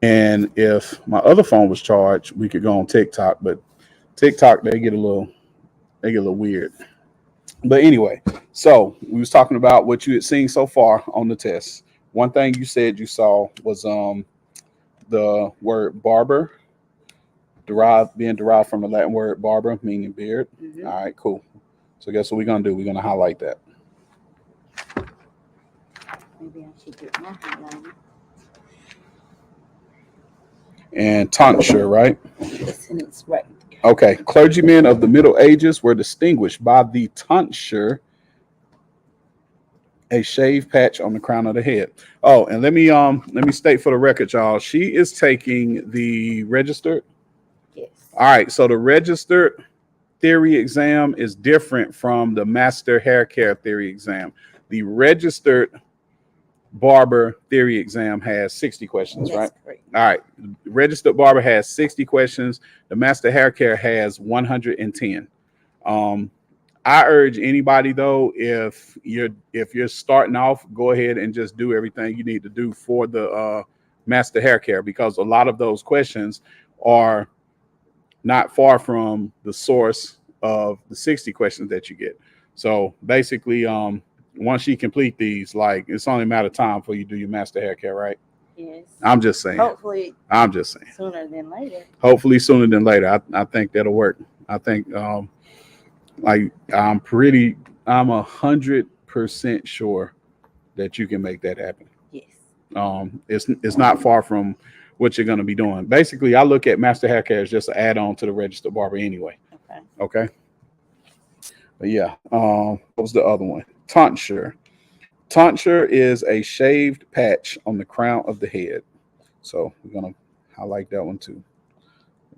And if my other phone was charged, we could go on TikTok. But TikTok, they get a little weird. But anyway, so we was talking about what you had seen so far on the test. One thing you said you saw was the word barber being derived from the Latin word barber, meaning beard. Mm-hmm. All right, cool. So guess what we're gonna do? We're gonna highlight that. Maybe I should get my highlighter. And tonsure, right? Yes, and it's right. Okay. Clergymen of the Middle Ages were distinguished by the tonsure, a shaved patch on the crown of the head. Oh, and let me state for the record, y'all. She is taking the registered. Yes. All right. So the registered theory exam is different from the master hair care theory exam. The registered barber theory exam has 60 questions, That's right? correct. All right. The registered barber has 60 questions. The master hair care has 110. I urge anybody though, if you're starting off, go ahead and just do everything you need to do for the master hair care, because a lot of those questions are not far from the source of the 60 questions that you get. So basically, once you complete these, like, it's only a matter of time before you do your master hair care, right? Yes. I'm just saying. Hopefully I'm just saying. sooner than later. Hopefully sooner than later. I think that'll work. I think like I'm 100% sure that you can make that happen. Yes. It's not far from what you're going to be doing. Basically, I look at master hair care as just an add-on to the registered barber anyway. Okay. Okay. But yeah, what was the other one? Tonsure. Tonsure is a shaved patch on the crown of the head. So we're gonna highlight that one too.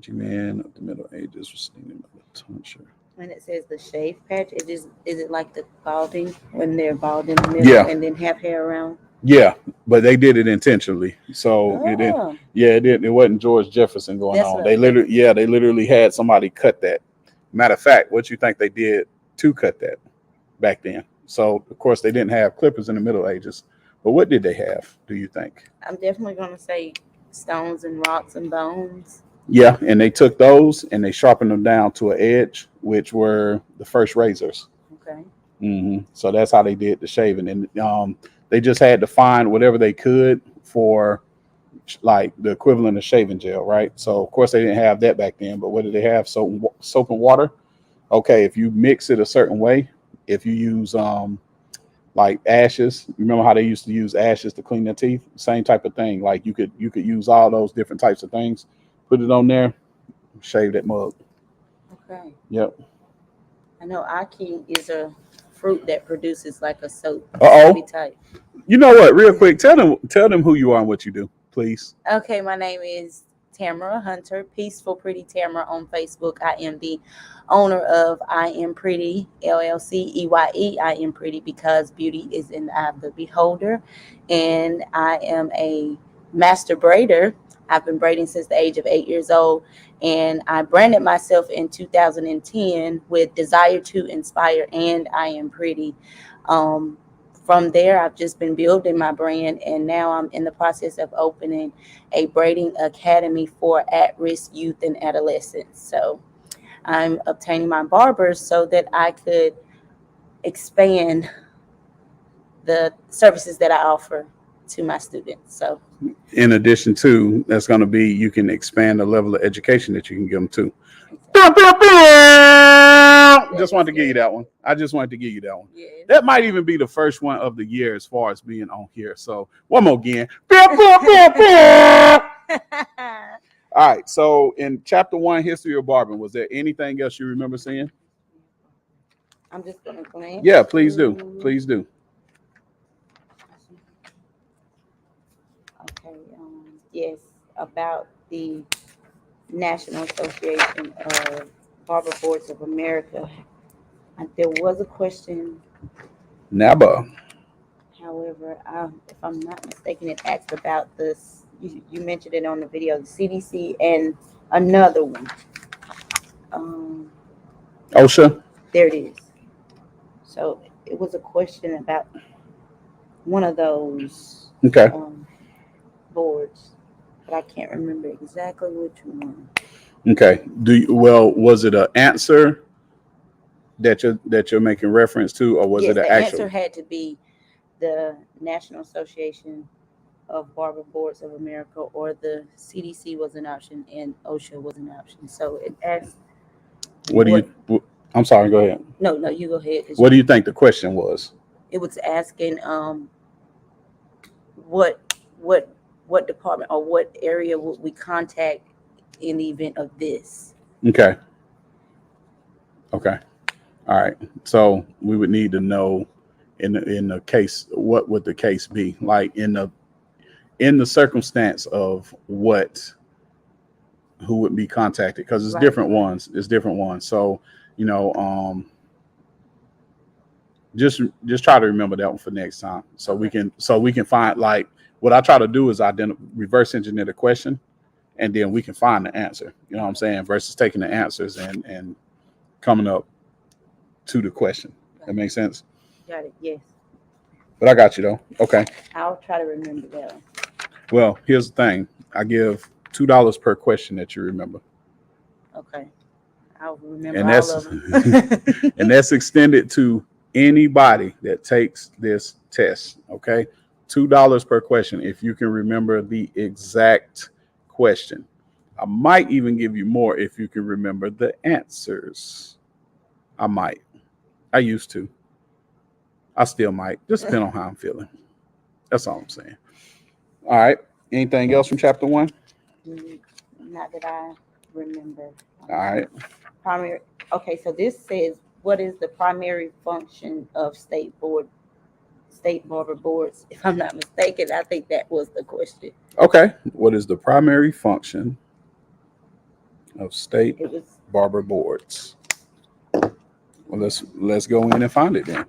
Man of the Middle Ages was thinking about the tonsure. When it says the shave patch, is it like the balding when they're bald in the middle, Yeah. and then have hair around? Yeah, but they did it intentionally. So it didn't. Yeah, it didn't. It wasn't George Jefferson going That's on. what They literally had somebody cut that. Matter of fact, what you think they did to cut that back then? So of course they didn't have clippers in the Middle Ages. But what did they have, do you think? I'm definitely gonna say stones and rocks and bones. Yeah, and they took those and they sharpened them down to an edge, which were the first razors. Okay. So that's how they did the shaving, and they just had to find whatever they could for like the equivalent of shaving gel, right? So of course they didn't have that back then, but what did they have? Soap and water. Okay, if you mix it a certain way, if you use like ashes, remember how they used to use ashes to clean their teeth? Same type of thing. Like you could use all those different types of things, put it on there, shave that mug. Okay. Yep. I know Aki is a fruit that produces like a soap. Type. You know what? Real quick, tell them who you are and what you do, please. Okay, my name is Tamara Hunter, Peaceful Pretty Tamara on Facebook. I am the owner of I Am Pretty LLC, EYE. I Am Pretty because beauty is in the eye of the beholder, and I am a master braider. I've been braiding since the age of 8 years old, and I branded myself in 2010 with Desire to Inspire and I Am Pretty. From there, I've just been building my brand, and now I'm in the process of opening a braiding academy for at-risk youth and adolescents. So I'm obtaining my barbers so that I could expand the services that I offer to my students. So in addition to, that's going to be, you can expand the level of education that you can give them too. Just wanted to give you that one. I just wanted to give you that one. yes. That might even be the first one of the year as far as being on here. So one more again. All right. So in chapter 1, history of barbering, was there anything else you remember seeing? I'm just going to glance. Yeah, please do. Please do. Okay. Yes, about the National Association of Barber Boards of America. There was a question. NABA. However, if I'm not mistaken, it asked about this. You mentioned it on the video, the CDC, and another one. OSHA. There it is. So it was a question about one of those Okay. Boards. but I can't remember exactly which one. Okay. Was it an answer that you're making reference to, or was Yes, it an the actual? answer had to be the National Association of Barber Boards of America, or the CDC was an option, and OSHA was an option. So it asked What do you? I'm sorry. Go ahead. No, you go ahead. What do you think the question was? It was asking what what what department or what area would we contact in the event of this? Okay. Okay. All right. So we would need to know in the case, what would the case be like in the circumstance of who would be contacted, because it's Right. different ones. It's different ones. So you know, just try to remember that one for next time, so we can find, like, what I try to do is reverse engineer the question, and then we can find the answer. You know what I'm saying? Versus taking the answers and coming up to the question. That makes sense. Got it. Yes. But I got you though. Okay. I'll try to remember that one. Well, here's the thing. I give $2 per question that you remember. Okay. I'll remember And all of them. and that's extended to anybody that takes this test. Okay. $2 per question if you can remember the exact question. I might even give you more if you can remember the answers. I might. I used to. I still might. Just depend on how I'm feeling. That's all I'm saying. All right. Anything else from chapter 1? Not that I remember. All right. Primary. Okay, so this says, what is the primary function of state barber boards? If I'm not mistaken, I think that was the question. Okay. What is the primary function of state barber boards? Well, let's go in and find it then.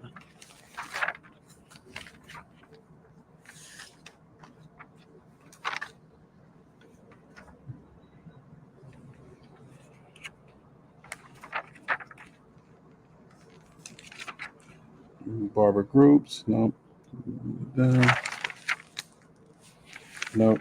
Barber groups. Nope. Nope.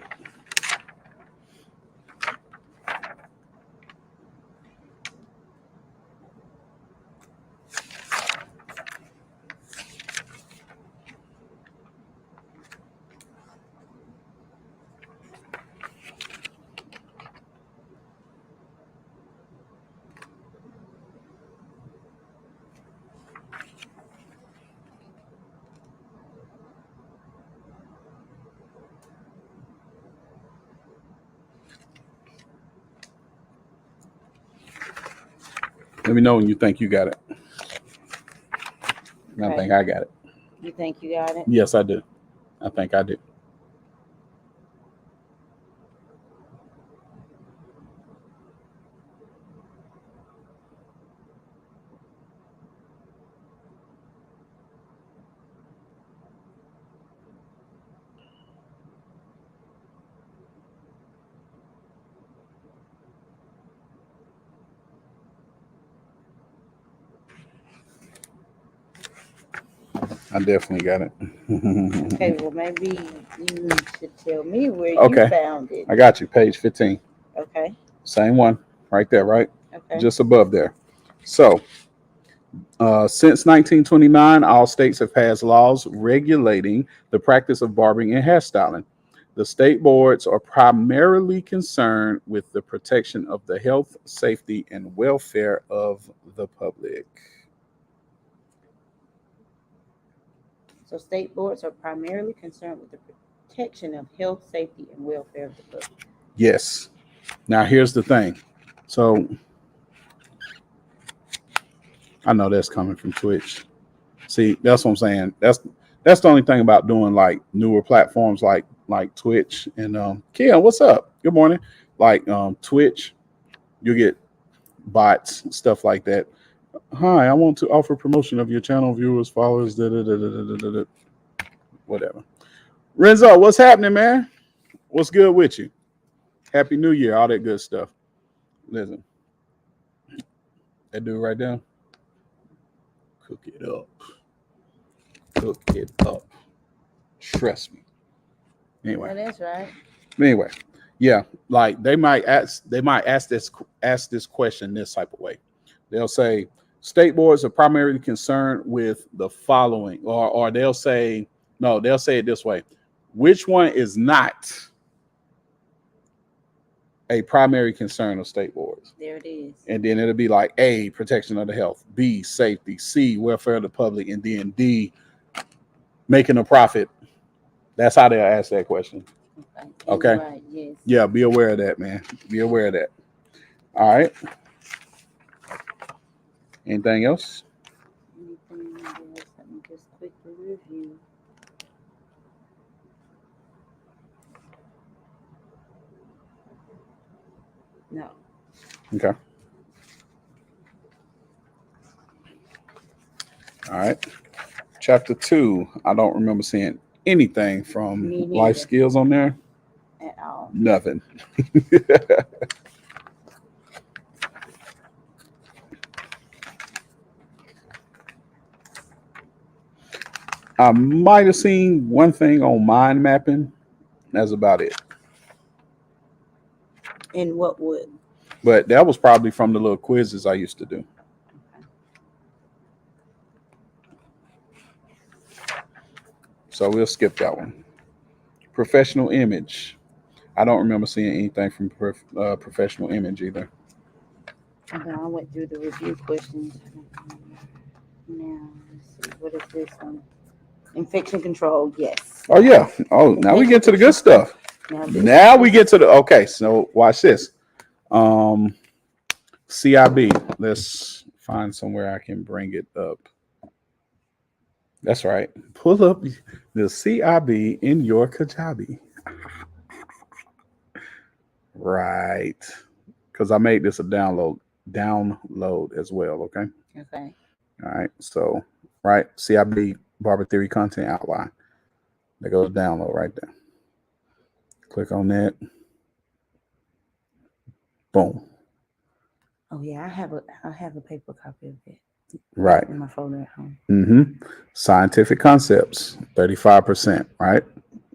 Let me know when you think you got it. Okay. I think I got it. You think you got it? Yes, I do. I think I do. I definitely got it. Okay, well, maybe you should tell me where you found it. I got you. Page 15. Okay. Same one right there, right? Okay. Just above there. So, since 1929, all states have passed laws regulating the practice of barbering and hairstyling. The state boards are primarily concerned with the protection of the health, safety, and welfare of the public. So state boards are primarily concerned with the protection of health, safety, and welfare of the public. Yes. Now here's the thing. So I know that's coming from Twitch. See, that's what I'm saying. That's the only thing about doing like newer platforms like Twitch and Kim, what's up? Good morning. Like Twitch, you get bots, stuff like that. Hi, I want to offer promotion of your channel, viewers, followers, whatever. Renzo, what's happening, man? What's good with you? Happy New Year, all that good stuff. Listen, that dude right there, cook it up. Cook it up. Trust me. Anyway. Well, that's right. Anyway, Yeah, like they might ask this question this type of way. They'll say state boards are primarily concerned with the following, or they'll say no, they'll say it this way: which one is not a primary concern of state boards? There it is. And then it'll be like A, protection of the health, B, safety, C, welfare of the public, and then D, making a profit. That's how they'll ask that question. Okay. Right, yes. Yeah, be aware of that, man. Be aware of that. All right. Anything else? Anything else? Let me just quickly review. No. Okay. All right. Chapter 2. I don't remember seeing anything from life skills on there. At all. Nothing. I might have seen one thing on mind mapping. That's about it. And what would? But that was probably from the little quizzes I used to do. So we'll skip that one. Professional image. I don't remember seeing anything from professional image either. Okay, I went through the review questions. Now, let's see. What is this one? Infection control. Yes. Oh, yeah. Oh, now we get to the good stuff. Now we get to the, okay, so watch this. CIB. Let's find somewhere I can bring it up. That's right. Pull up the CIB in your Kajabi. Right. Because I made this a download as well. Okay. Okay. All right. So, right. CIB Barber Theory Content Outline. There goes download right there. Click on that. Boom. Oh yeah, I have a paper copy of it. Right. In my folder at home. Mm-hmm. Scientific concepts, 35%, right?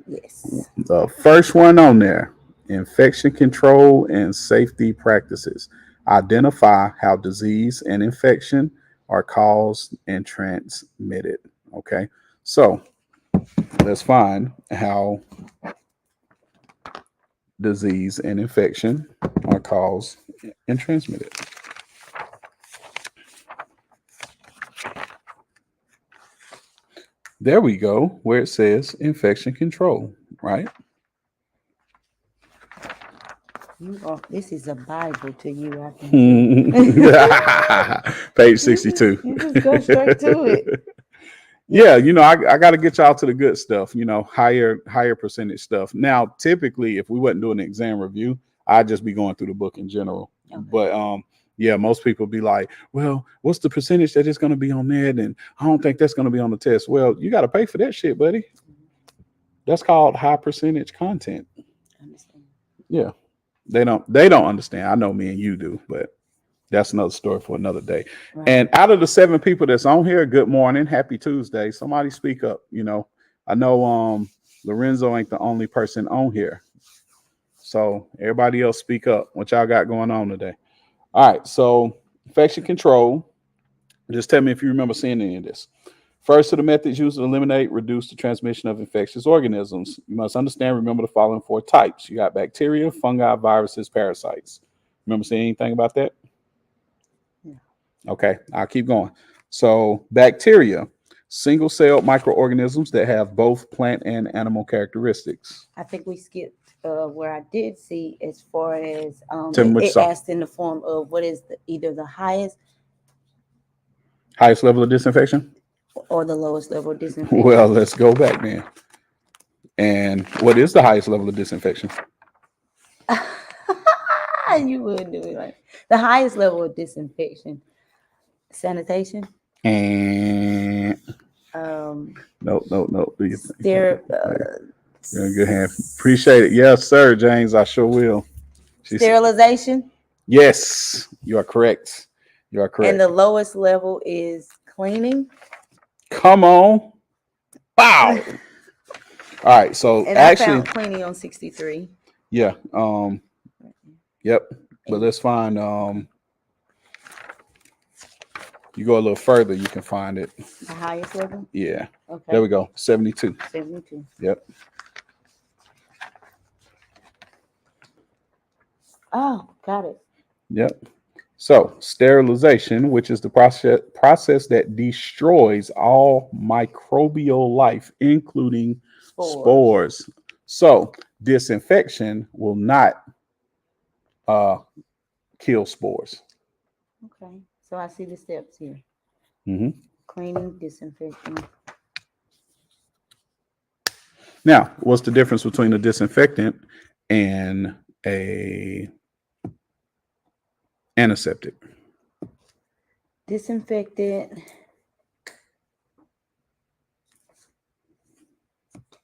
Yes. The first one on there, infection control and safety practices. Identify how disease and infection are caused and transmitted. Okay. So let's find how disease and infection are caused and transmitted. There we go, where it says infection control, right? This is a Bible to you, I think. Page 62. You just go straight to it. Yeah, I got to get y'all to the good stuff, higher percentage stuff. Now, typically, if we wasn't doing an exam review, I'd just be going through the book in general. Okay. But yeah, most people be like, well, what's the percentage that is going to be on that? And I don't think that's going to be on the test. Well, you got to pay for that shit, buddy. That's called high percentage content. I understand. Yeah. They don't understand. I know me and you do, but that's another story for another day. Right. And out of the 7 people that's on here, good morning, happy Tuesday. Somebody speak up. I know Lorenzo ain't the only person on here. So everybody else speak up. What y'all got going on today? All right, so infection control. Just tell me if you remember seeing any of this. First of the methods used to eliminate, reduce the transmission of infectious organisms. You must understand, remember the following 4 types. You got bacteria, fungi, viruses, parasites. Remember seeing anything about that? Yeah. Okay, I'll keep going. So bacteria, single-celled microorganisms that have both plant and animal characteristics. I think we skipped where I did see as far as it asked in the form of what is either the highest level of disinfection or the lowest level of disinfection. Well, let's go back then. And what is the highest level of disinfection? You would do it like the highest level of disinfection, sanitation. And no. You're in good hands. Appreciate it. Yes, sir, James. I sure will. Sterilization. Yes, you are correct. And the lowest level is cleaning. Come on. Wow. All right. So and actually, I found cleaning on 63. Yeah. Yep. But let's find. You go a little further, you can find it. The highest level? Yeah. Okay. There we go. 72. 72. Yep. Oh, got it. Yep. So sterilization, which is the process that destroys all microbial life, including spores. So disinfection will not kill spores. Okay. So I see the steps here. Mm-hmm. Cleaning, disinfecting. Now, what's the difference between a disinfectant and a antiseptic? Disinfectant.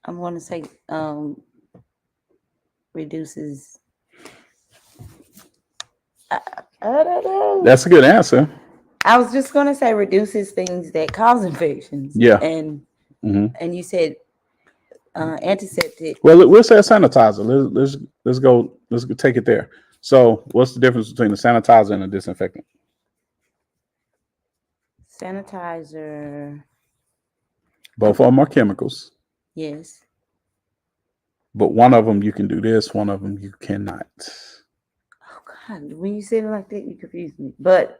I'm going to say reduces. I don't know. That's a good answer. I was just going to say reduces things that cause infections. Yeah. And Mm-hmm. you said antiseptic. Well, we'll say a sanitizer. Let's go take it there. So, what's the difference between a sanitizer and a disinfectant? Sanitizer. Both of them are chemicals, Yes. but one of them you can do this, one of them you cannot. Oh God, when you said it like that, you confused me. But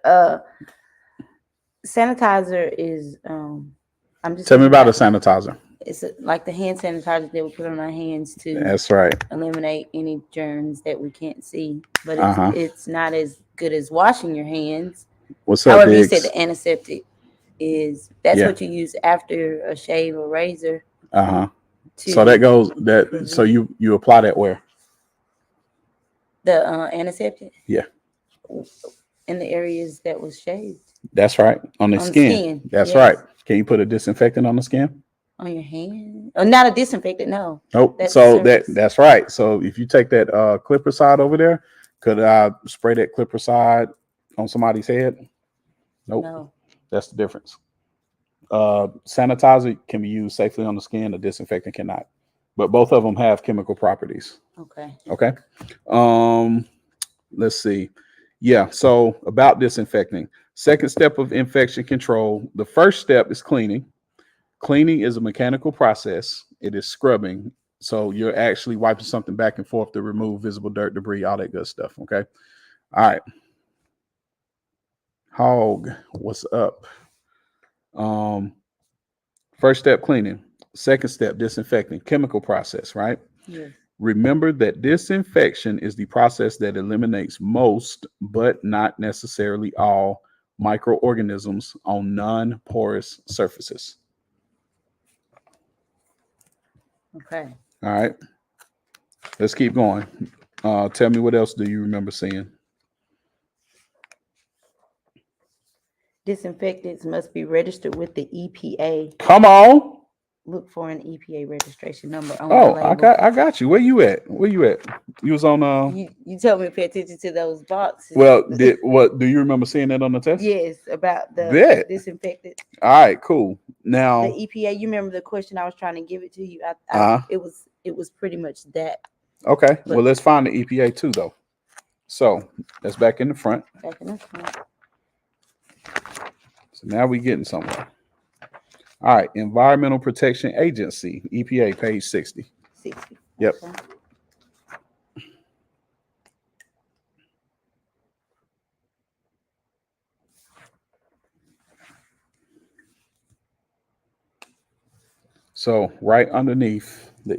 sanitizer is I'm just Tell me about a sanitizer. It's like the hand sanitizer that we put on our hands to That's right. eliminate any germs that we can't see. But it's not as good as washing your hands. What's up, However, Diggs? you said the antiseptic is what you use after a shave or razor. So that goes that. So you apply that where? The antiseptic. Yeah. In the areas that was shaved. That's right. On the skin. That's right. Can you put a disinfectant on the skin? On your hand? Oh, not a disinfectant, no. Nope. So that's right. So if you take that clipper side over there, could I spray that clipper side on somebody's head? Nope. No. That's the difference. Sanitizer can be used safely on the skin. A disinfectant cannot. But both of them have chemical properties. Okay. Let's see. Yeah. So about disinfecting. Second step of infection control. The first step is cleaning. Cleaning is a mechanical process. It is scrubbing. So you're actually wiping something back and forth to remove visible dirt, debris, all that good stuff. Okay. All right. Hog, what's up? First step, cleaning. Second step, disinfecting. Chemical process, right? Yes. Remember that disinfection is the process that eliminates most, but not necessarily all, microorganisms on non-porous surfaces. Okay. All right. Let's keep going. Tell me what else do you remember seeing? Disinfectants must be registered with the EPA. Come on. Look for an EPA registration number on the label. I got you. Where you at? You was on you told me to pay attention to those boxes. Well, do you remember seeing that on the test? Yes, about the disinfectant. All right, cool. Now the EPA, you remember the question I was trying to give it to you? It was pretty much that. Okay. Well, let's find the EPA too though. So that's back in the front. So now we're getting somewhere. All right, Environmental Protection Agency, EPA, page 60. 60. Yep. Okay. So right underneath the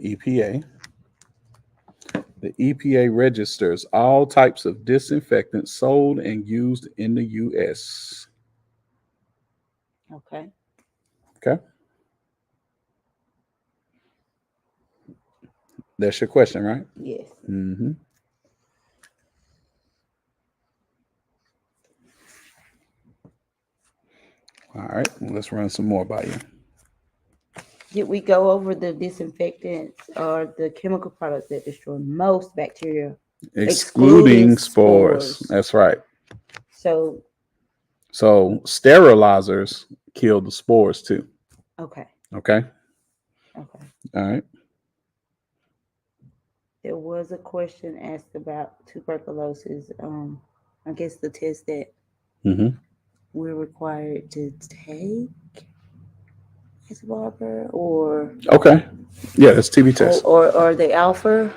EPA registers all types of disinfectants sold and used in the U.S. Okay. Okay. That's your question, right? Yes. Mm-hmm. All right. Let's run some more by you. Did we go over the disinfectants or the chemical products that destroy most bacteria? Excluding spores. That's right. So sterilizers kill the spores too. Okay. Okay. Okay. All right. there was a question asked about tuberculosis. I guess the test that Mm-hmm. we're required to take as Barber, or Okay. Yeah, that's TB test. or the alpha.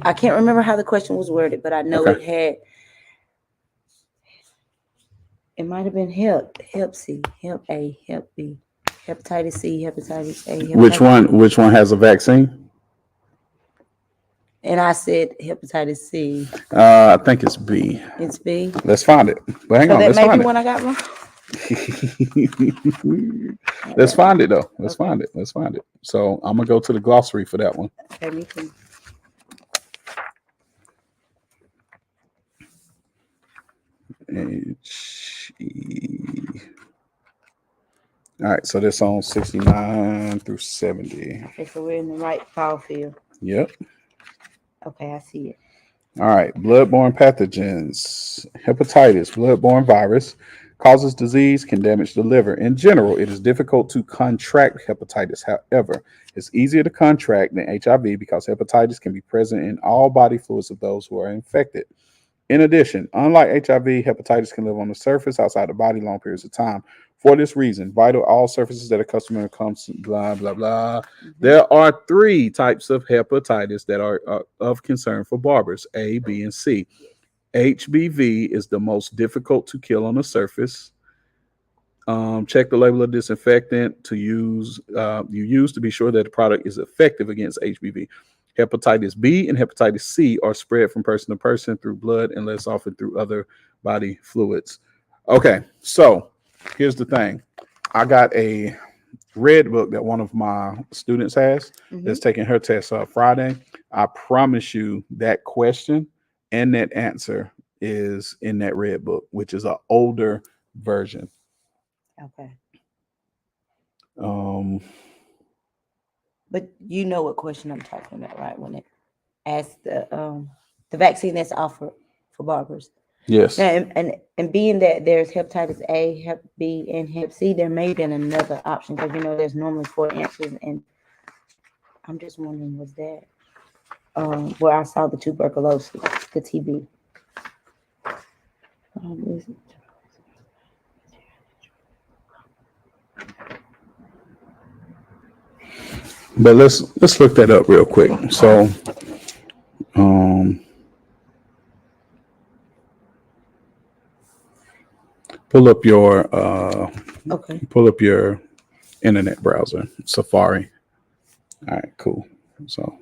I can't remember how the question was worded, but I know Okay. it had. It might have been Hep C, Hep A, Hep B, hepatitis C, hepatitis A. Which one has a vaccine? And I said hepatitis C. I think it's B. It's B. Let's find it. But hang So on, that let's may find be it. one I got wrong. Let's find it though. Let's Okay. find it. Let's find it. So I'm gonna go to the glossary for that one. Okay, me too. HE. All right, so this on 69 through 70. Okay, so we're in the right file field. Yep. Okay, I see it. All right, bloodborne pathogens. Hepatitis, bloodborne virus, causes disease, can damage the liver. In general, it is difficult to contract hepatitis. However, it's easier to contract than HIV because hepatitis can be present in all body fluids of those who are infected. In addition, unlike HIV, hepatitis can live on the surface outside the body long periods of time. For this reason, vital all surfaces that a customer comes to, blah, blah, blah. Mhm. There are 3 types of hepatitis that are of concern for barbers, A, B, and C. HBV is the most difficult to kill on the surface. Check the label of disinfectant to use to be sure that the product is effective against HBV. Hepatitis B and hepatitis C are spread from person to person through blood and less often through other body fluids. Okay, so here's the thing. I got a red book that one of my students has that's taking her test Friday. I promise you that question and that answer is in that red book, which is an older version. Okay. But you know what question I'm talking about, right? When it asks the vaccine that's offered for barbers. Yes. Now, and being that there's hepatitis A, Hep B, and Hep C, there may have been another option because there's normally 4 answers, and I'm just wondering, was that where I saw the tuberculosis, the TB? But let's look that up real quick. So, pull up your pull up your internet browser, Safari. All right, cool. So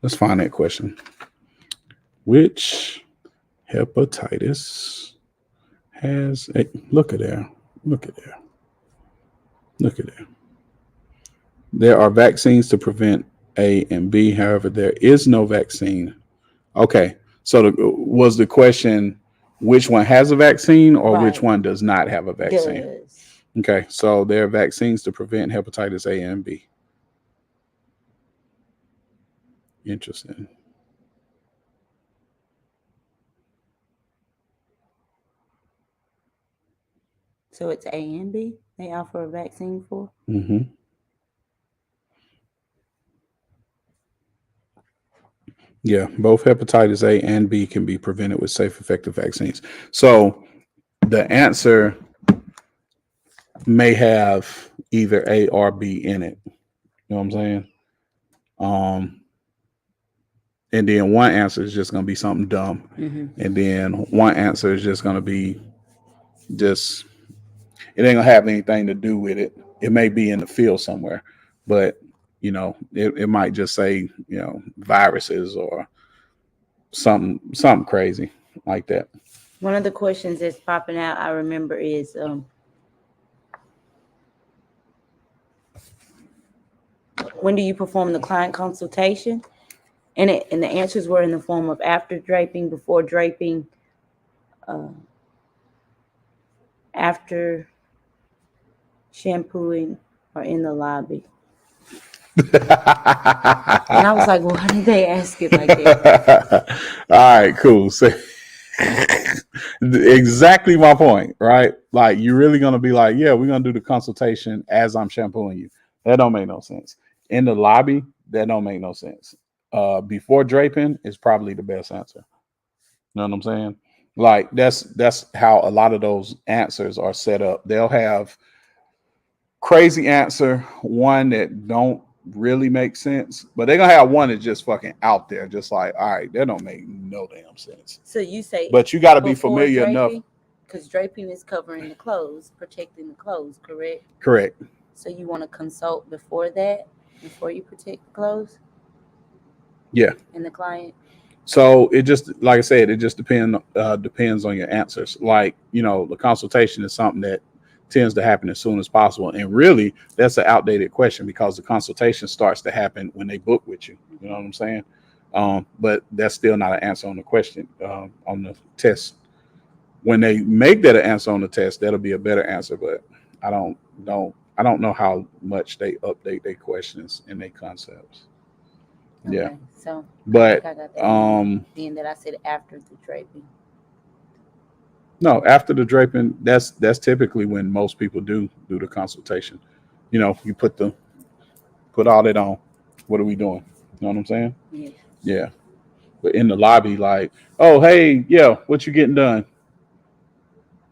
let's find that question. Which hepatitis has a look at there? Look at there. Look at there. There are vaccines to prevent A and B. However, there is no vaccine. Okay, so was the question which one has a vaccine or which one does not have a vaccine? Okay, so there are vaccines to prevent hepatitis A and B. Interesting. So it's A and B they offer a vaccine for? Mm-hmm. Yeah, both hepatitis A and B can be prevented with safe, effective vaccines. So the answer may have either A or B in it. You know what I'm saying? And then one answer is just going to be something dumb. Mm-hmm. And then one answer is just going to be it ain't going to have anything to do with it. It may be in the field somewhere, but it might just say, viruses or something crazy like that. One of the questions that's popping out, I remember, is when do you perform the client consultation? And the answers were in the form of after draping, before draping, after shampooing, or in the lobby. And I was like, well, why did they ask it like that? All right, cool. So exactly my point, right? Like, you're really going to be like, yeah, we're going to do the consultation as I'm shampooing you. That don't make no sense. In the lobby, that don't make no sense. before draping is probably the best answer. You know what I'm saying? Like that's how a lot of those answers are set up. They'll have crazy answer, one that don't really make sense, but they're gonna have one that's just fucking out there, just like, all right, that don't make no damn sense. So you say, But you got to be before familiar enough. draping? Because draping is covering the clothes, protecting the clothes, correct? Correct. So you want to consult before that, before you protect the clothes? Yeah. And the client? So it just, like I said, it just depends on your answers. Like, you know, the consultation is something that tends to happen as soon as possible. And really, that's an outdated question because the consultation starts to happen when they book with you. You know what I'm saying? But that's still not an answer on the question, on the test. When they make that an answer on the test, that'll be a better answer. But I don't know how much they update their questions and their concepts. Okay, Yeah. so But I got that being that I said after the draping. no, after the draping, that's typically when most people do the consultation. You know, you put all that on. What are we doing? You know what I'm saying? Yeah. Yeah. But in the lobby, like, oh hey, yeah, what you getting done?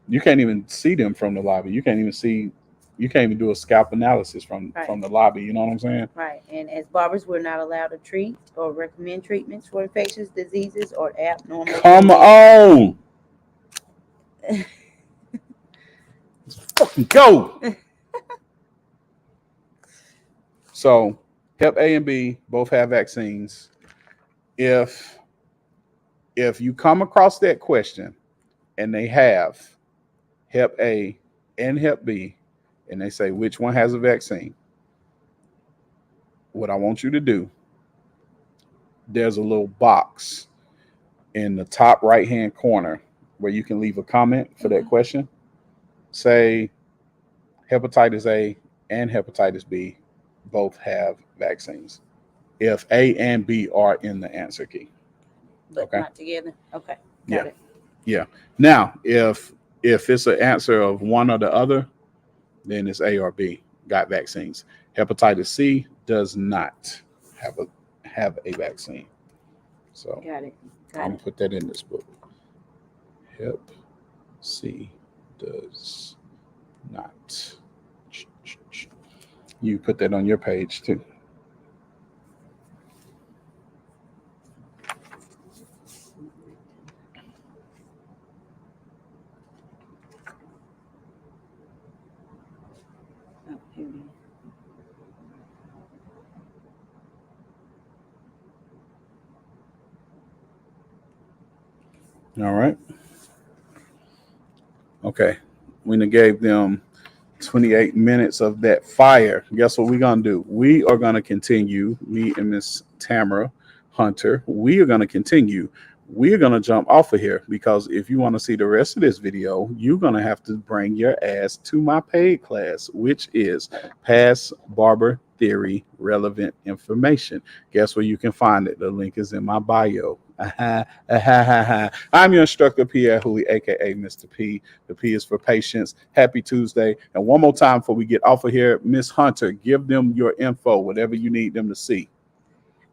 You can't even see them from the lobby. You can't even do a scalp analysis from the lobby. You know what I'm saying? Right. And as barbers, we're not allowed to treat or recommend treatments for infectious diseases or abnormal. Come on. Fucking go. So Hep A and B both have vaccines. If you come across that question and they have Hep A and Hep B, and they say which one has a vaccine, what I want you to do, there's a little box in the top right hand corner where you can leave a comment for that question. Say hepatitis A and hepatitis B both have vaccines. If A and B are in the answer key. But not together. Okay. Got it. Yeah. Now, if it's an answer of one or the other, then it's A or B got vaccines. Hepatitis C does not have a vaccine. So got it. I'm gonna put that in this book. Hep C does not. You put that on your page too. All right. Okay. We gave them 28 minutes of that fire. Guess what we're going to do? We are going to continue, me and Miss Tamara Hunter, we are going to continue. We're going to jump off of here because if you want to see the rest of this video, you're going to have to bring your ass to my paid class, which is Past Barber Theory Relevant Information. Guess where you can find it? The link is in my bio. I'm your instructor, Pierre Hooley, aka Mr. P. The P is for patience. Happy Tuesday. And one more time before we get off of here, Miss Hunter, give them your info, whatever you need them to see.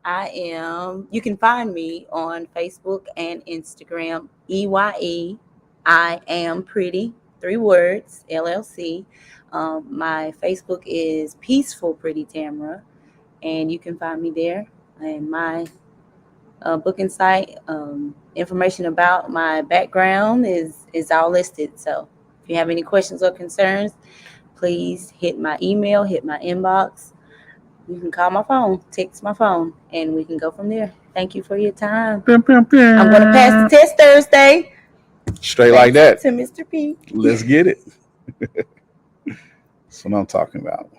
You can find me on Facebook and Instagram, EYE, I am pretty, 3 words, LLC. My Facebook is Peaceful Pretty Tamara, and you can find me there. And my booking site, information about my background is all listed. So if you have any questions or concerns, please hit my email, hit my inbox. You can call my phone, text my phone, and we can go from there. Thank you for your time. I'm going to pass the test Thursday. Straight like that. To Mr. P. Let's get it. That's what I'm talking about.